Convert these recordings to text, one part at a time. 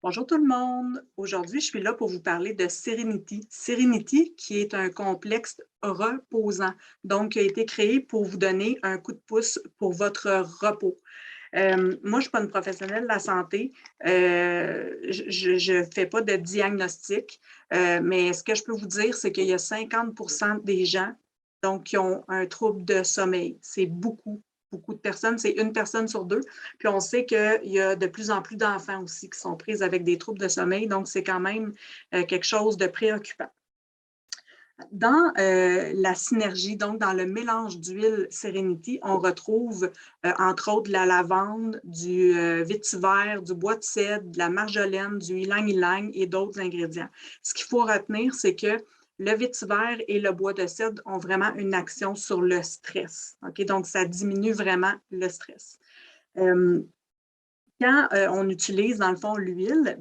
Bonjour tout le monde. Aujourd'hui, je suis là pour vous parler de Serenity. Serenity, qui est un complexe reposant, donc qui a été créé pour vous donner un coup de pouce pour votre repos. Moi, je ne suis pas une professionnelle de la santé. Je ne fais pas de diagnostic, mais ce que je peux vous dire, c'est qu'il y a 50% des gens donc, qui ont un trouble de sommeil. C'est beaucoup, beaucoup de personnes. C'est une personne sur deux. Puis on sait qu'il y a de plus en plus d'enfants aussi qui sont pris avec des troubles de sommeil. Donc, c'est quand même quelque chose de préoccupant. Dans la synergie, donc dans le mélange d'huile Serenity, on retrouve entre autres de la lavande, du vétiver, du bois de cèdre, de la marjolaine, du ylang-ylang et d'autres ingrédients. Ce qu'il faut retenir, c'est que le vétiver et le bois de cèdre ont vraiment une action sur le stress. Okay? Donc, ça diminue vraiment le stress. Quand on utilise, dans le fond, l'huile,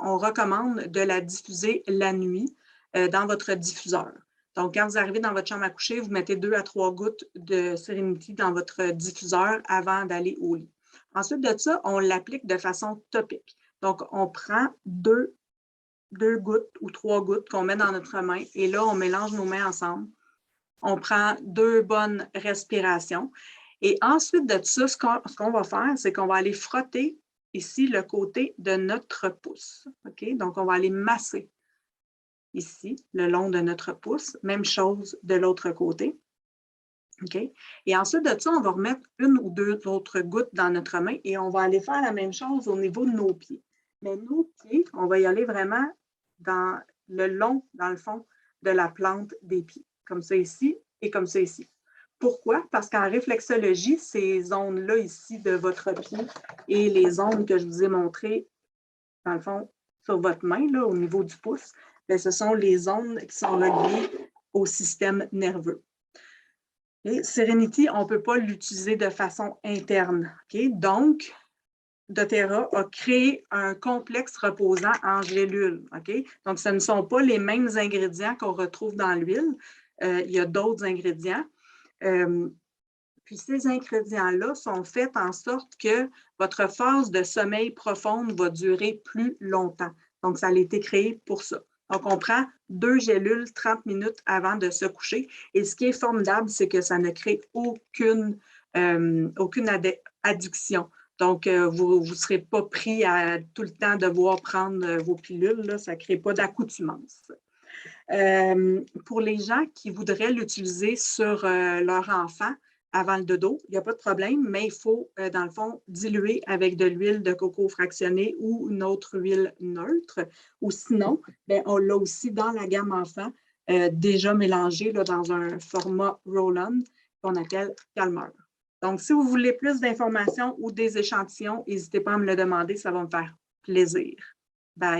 on recommande de la diffuser la nuit dans votre diffuseur. Donc, quand vous arrivez dans votre chambre à coucher, vous mettez 2 à 3 gouttes de Serenity dans votre diffuseur avant d'aller au lit. Ensuite de ça, on l'applique de façon topique. Donc, on prend deux gouttes ou 3 gouttes qu'on met dans notre main et là, on mélange nos mains ensemble. On prend 2 bonnes respirations. Et ensuite de ça, ce qu'on va faire, c'est qu'on va aller frotter ici le côté de notre pouce. Okay? Donc, on va aller masser ici, le long de notre pouce. Même chose de l'autre côté. Okay? Et ensuite de ça, on va remettre 1 ou 2 autres gouttes dans notre main et on va aller faire la même chose au niveau de nos pieds. Mais nos pieds, on va y aller vraiment dans le long, dans le fond, de la plante des pieds. Comme ça ici et comme ça ici. Pourquoi? Parce qu'en réflexologie, ces zones-là ici de votre pied et les zones que je vous ai montrées, dans le fond, sur votre main, là, au niveau du pouce, bien, ce sont les zones qui sont reliées au système nerveux. Et Serenity, on ne peut pas l'utiliser de façon interne. Okay? Donc, doTERRA a créé un complexe reposant en gélule. Okay? Donc, ce ne sont pas les mêmes ingrédients qu'on retrouve dans l'huile. Il y a d'autres ingrédients. Puis ces ingrédients-là sont faits en sorte que votre phase de sommeil profonde va durer plus longtemps. Donc, ça a été créé pour ça. Donc, on prend 2 gélules 30 minutes avant de se coucher. Et ce qui est formidable, c'est que ça ne crée aucune addiction. Donc, vous ne serez pas pris à tout le temps devoir prendre vos pilules. Là, ça ne crée pas d'accoutumance. Pour les gens qui voudraient l'utiliser sur leur enfant avant le dodo, il n'y a pas de problème, mais il faut, dans le fond, diluer avec de l'huile de coco fractionnée ou une autre huile neutre. Ou sinon, bien, on l'a aussi dans la gamme enfant, déjà mélangé là, dans un format roll-on qu'on appelle calmeur. Donc, si vous voulez plus d'informations ou des échantillons, n'hésitez pas à me le demander, ça va me faire plaisir. Bye!